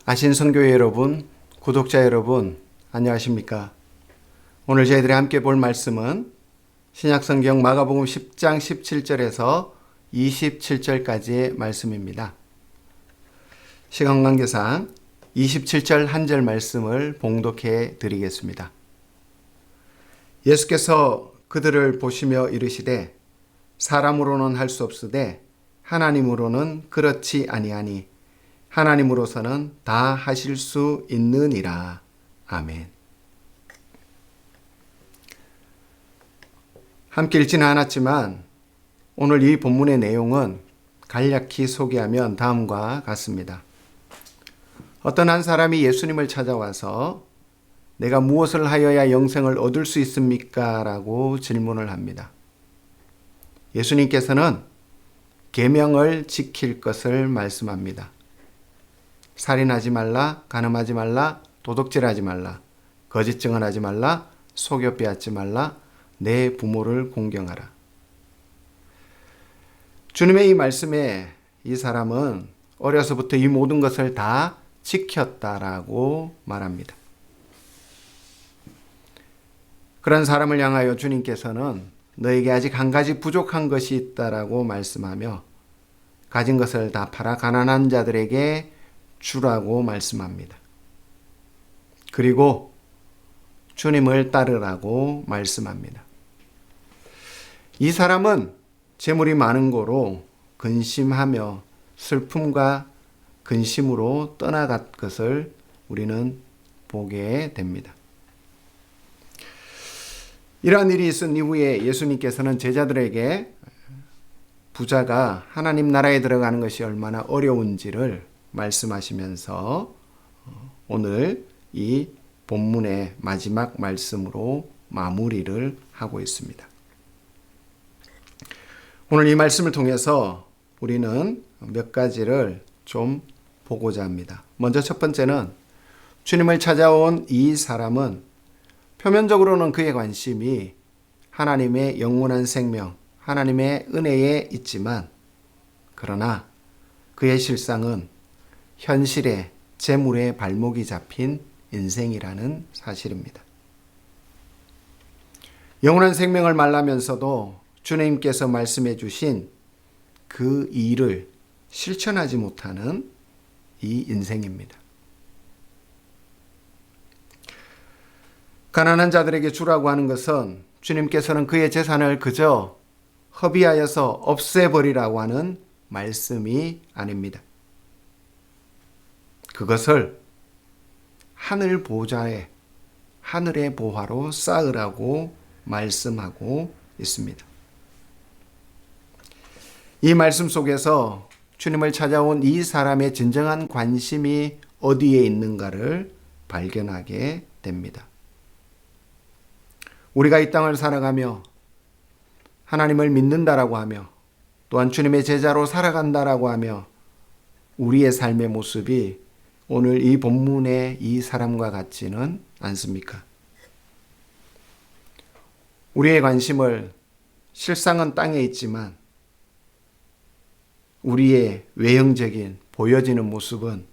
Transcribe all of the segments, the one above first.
아신성교회 여러분, 구독자 여러분, 안녕하십니까? 오늘 저희들이 함께 볼 말씀은 신약성경 마가복음 10장 17절에서 27절까지의 말씀입니다. 시간 관계상 27절 한 절 말씀을 봉독해 드리겠습니다. 예수께서 그들을 보시며 이르시되 사람으로는 할 수 없으되 하나님으로는 그렇지 아니하니 하나님으로서는 다 하실 수 있느니라. 아멘. 함께 읽지는 않았지만 오늘 이 본문의 내용은 간략히 소개하면 다음과 같습니다. 어떤 한 사람이 예수님을 찾아와서 내가 무엇을 하여야 영생을 얻을 수 있습니까? 라고 질문을 합니다. 예수님께서는 계명을 지킬 것을 말씀합니다. 살인하지 말라, 간음하지 말라, 도둑질하지 말라, 거짓 증언하지 말라, 속여 빼앗지 말라, 내 부모를 공경하라. 주님의 이 말씀에 이 사람은 어려서부터 이 모든 것을 다 지켰다라고 말합니다. 그런 사람을 향하여 주님께서는 너에게 아직 한 가지 부족한 것이 있다라고 말씀하며 가진 것을 다 팔아 가난한 자들에게 주라고 말씀합니다. 그리고 주님을 따르라고 말씀합니다. 이 사람은 재물이 많은 고로 근심하며 슬픔과 근심으로 떠나간 것을 우리는 보게 됩니다. 이러한 일이 있은 이후에 예수님께서는 제자들에게 부자가 하나님 나라에 들어가는 것이 얼마나 어려운지를 말씀하시면서 오늘 이 본문의 마지막 말씀으로 마무리를 하고 있습니다. 오늘 이 말씀을 통해서 우리는 몇 가지를 좀 보고자 합니다. 먼저 첫 번째는 주님을 찾아온 이 사람은 표면적으로는 그의 관심이 하나님의 영원한 생명, 하나님의 은혜에 있지만 그러나 그의 실상은 현실의 재물에 발목이 잡힌 인생이라는 사실입니다. 영원한 생명을 말하면서도 주님께서 말씀해 주신 그 일을 실천하지 못하는 이 인생입니다. 가난한 자들에게 주라고 하는 것은 주님께서는 그의 재산을 그저 허비하여서 없애버리라고 하는 말씀이 아닙니다. 그것을 하늘 보좌에 하늘의 보화로 쌓으라고 말씀하고 있습니다. 이 말씀 속에서 주님을 찾아온 이 사람의 진정한 관심이 어디에 있는가를 발견하게 됩니다. 우리가 이 땅을 살아가며 하나님을 믿는다라고 하며 또한 주님의 제자로 살아간다라고 하며 우리의 삶의 모습이 오늘 이 본문의 이 사람과 같지는 않습니까? 우리의 관심을 실상은 땅에 있지만 우리의 외형적인 보여지는 모습은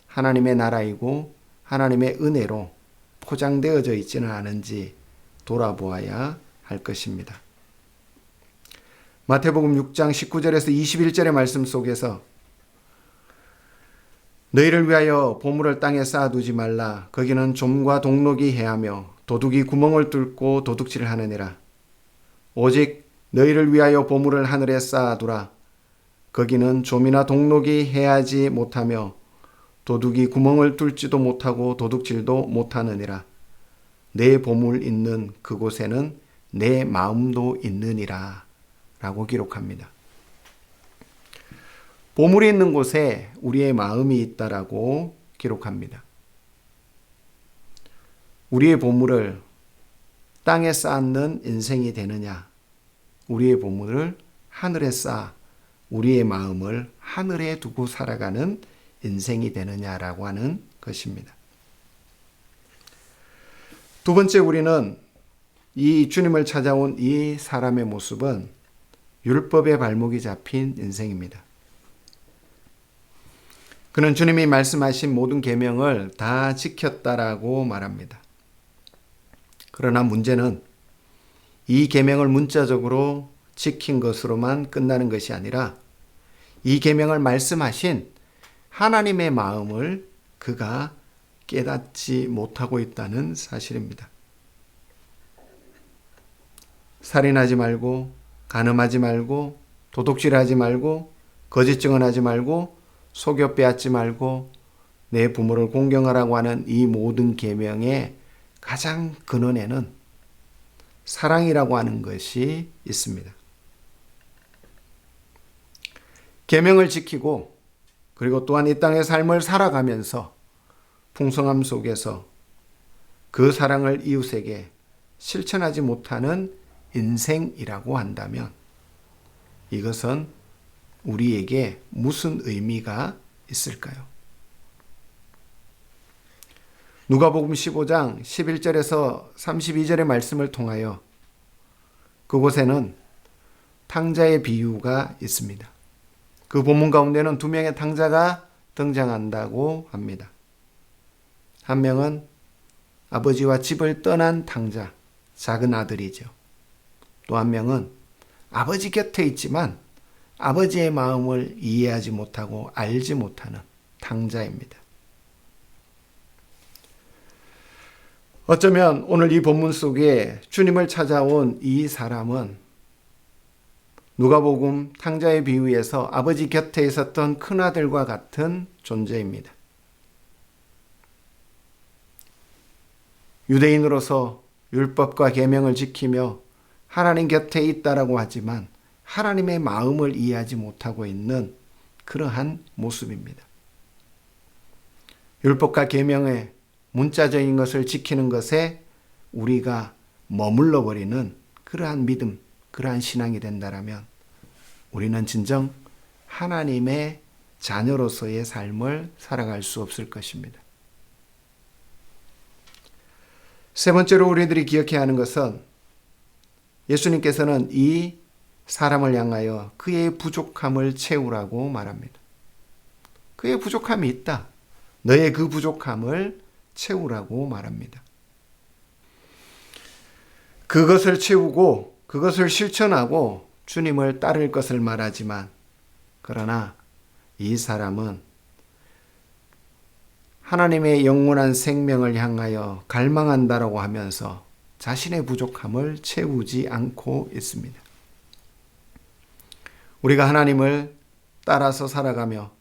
하나님의 나라이고 하나님의 은혜로 포장되어져 있지는 않은지 돌아보아야 할 것입니다. 마태복음 6장 19절에서 21절의 말씀 속에서 너희를 위하여 보물을 땅에 쌓아두지 말라. 거기는 좀과 동록이 해하며 도둑이 구멍을 뚫고 도둑질을 하느니라. 오직 너희를 위하여 보물을 하늘에 쌓아두라. 거기는 좀이나 동록이 해하지 못하며 도둑이 구멍을 뚫지도 못하고 도둑질도 못하느니라. 내 보물 있는 그곳에는 내 마음도 있느니라. 라고 기록합니다. 보물이 있는 곳에 우리의 마음이 있다라고 기록합니다. 우리의 보물을 땅에 쌓는 인생이 되느냐, 우리의 보물을 하늘에 쌓아 우리의 마음을 하늘에 두고 살아가는 인생이 되느냐라고 하는 것입니다. 두 번째, 우리는 이 주님을 찾아온 이 사람의 모습은 율법의 발목이 잡힌 인생입니다. 그는 주님이 말씀하신 모든 계명을 다 지켰다라고 말합니다. 그러나 문제는 이 계명을 문자적으로 지킨 것으로만 끝나는 것이 아니라 이 계명을 말씀하신 하나님의 마음을 그가 깨닫지 못하고 있다는 사실입니다. 살인하지 말고, 간음하지 말고, 도둑질하지 말고, 거짓 증언하지 말고, 속여 빼앗지 말고, 내 부모를 공경하라고 하는 이 모든 계명의 가장 근원에는 사랑이라고 하는 것이 있습니다. 계명을 지키고 그리고 또한 이 땅의 삶을 살아가면서 풍성함 속에서 그 사랑을 이웃에게 실천하지 못하는 인생이라고 한다면 이것은 우리에게 무슨 의미가 있을까요? 누가복음 15장 11절에서 32절의 말씀을 통하여 그곳에는 탕자의 비유가 있습니다. 그 본문 가운데는 두 명의 탕자가 등장한다고 합니다. 한 명은 아버지와 집을 떠난 탕자, 작은 아들이죠. 또 한 명은 아버지 곁에 있지만 아버지의 마음을 이해하지 못하고 알지 못하는 탕자입니다. 어쩌면 오늘 이 본문 속에 주님을 찾아온 이 사람은 누가복음 탕자의 비유에서 아버지 곁에 있었던 큰아들과 같은 존재입니다. 유대인으로서 율법과 계명을 지키며 하나님 곁에 있다라고 하지만 하나님의 마음을 이해하지 못하고 있는 그러한 모습입니다. 율법과 계명의 문자적인 것을 지키는 것에 우리가 머물러 버리는 그러한 믿음, 그러한 신앙이 된다라면 우리는 진정 하나님의 자녀로서의 삶을 살아갈 수 없을 것입니다. 세 번째로 우리들이 기억해야 하는 것은 예수님께서는 이 사람을 향하여 그의 부족함을 채우라고 말합니다. 그의 부족함이 있다. 너의 그 부족함을 채우라고 말합니다. 그것을 채우고 그것을 실천하고 주님을 따를 것을 말하지만 그러나 이 사람은 하나님의 영원한 생명을 향하여 갈망한다라고 하면서 자신의 부족함을 채우지 않고 있습니다. 우리가 하나님을 따라서 살아가며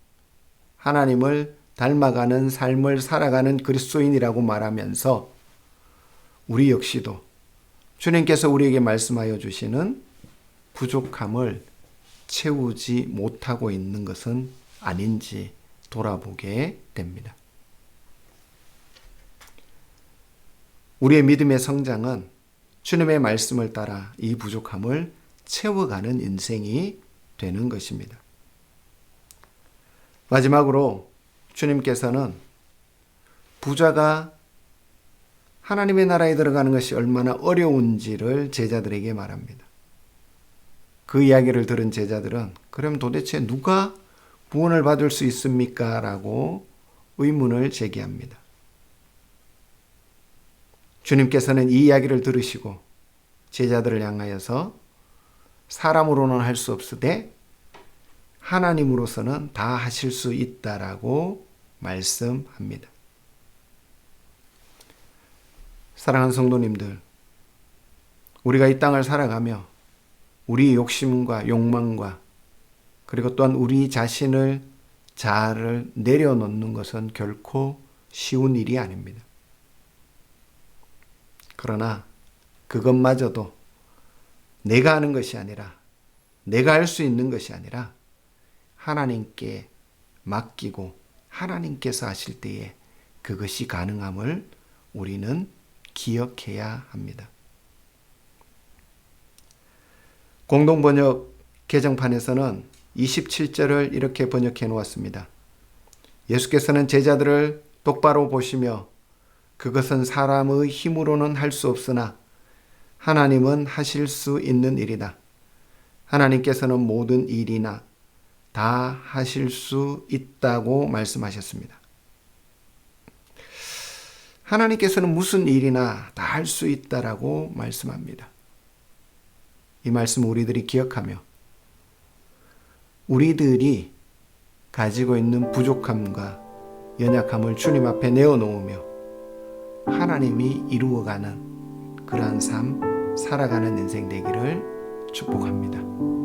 하나님을 닮아가는 삶을 살아가는 그리스도인이라고 말하면서 우리 역시도 주님께서 우리에게 말씀하여 주시는 부족함을 채우지 못하고 있는 것은 아닌지 돌아보게 됩니다. 우리의 믿음의 성장은 주님의 말씀을 따라 이 부족함을 채워가는 인생이 되는 것입니다. 마지막으로 주님께서는 부자가 하나님의 나라에 들어가는 것이 얼마나 어려운지를 제자들에게 말합니다. 그 이야기를 들은 제자들은 그럼 도대체 누가 구원을 받을 수 있습니까? 라고 의문을 제기합니다. 주님께서는 이 이야기를 들으시고 제자들을 향하여서 사람으로는 할 수 없으되 하나님으로서는 다 하실 수 있다라고 말씀합니다. 사랑하는 성도님들, 우리가 이 땅을 살아가며 우리 욕심과 욕망과 그리고 또한 우리 자신을 자아를 내려놓는 것은 결코 쉬운 일이 아닙니다. 그러나 그것마저도 내가 하는 것이 아니라 내가 할 수 있는 것이 아니라 하나님께 맡기고 하나님께서 하실 때에 그것이 가능함을 우리는 기억해야 합니다. 공동번역 개정판에서는 27절을 이렇게 번역해 놓았습니다. 예수께서는 제자들을 똑바로 보시며 그것은 사람의 힘으로는 할 수 없으나 하나님은 하실 수 있는 일이다. 하나님께서는 모든 일이나 다 하실 수 있다고 말씀하셨습니다. 하나님께서는 무슨 일이나 다 할 수 있다라고 말씀합니다. 이 말씀 우리들이 기억하며 우리들이 가지고 있는 부족함과 연약함을 주님 앞에 내어놓으며 하나님이 이루어가는 그러한 삶, 살아가는 인생 되기를 축복합니다.